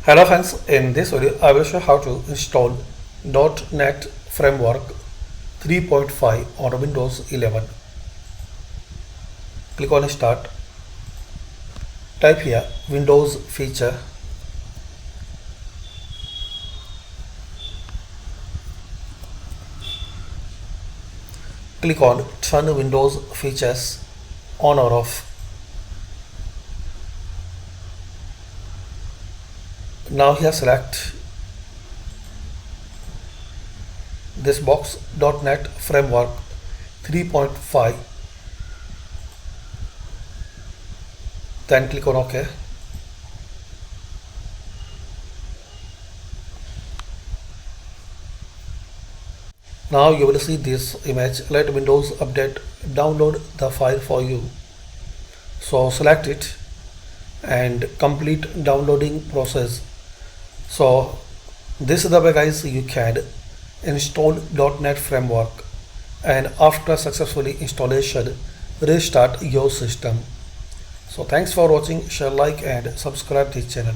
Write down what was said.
Hello friends, in this video I will show how to install .NET Framework 3.5 on Windows 11. Click on Start. Type here Windows Feature. Click on Turn Windows Features on or off. Now here select this box .NET Framework 3.5, then click on OK. Now you will see this image. Let Windows Update download the file for you. So select it and complete downloading process. So this is the way guys you can install .NET Framework, and after successfully installation restart your system. So thanks for watching. Share, like and subscribe this channel.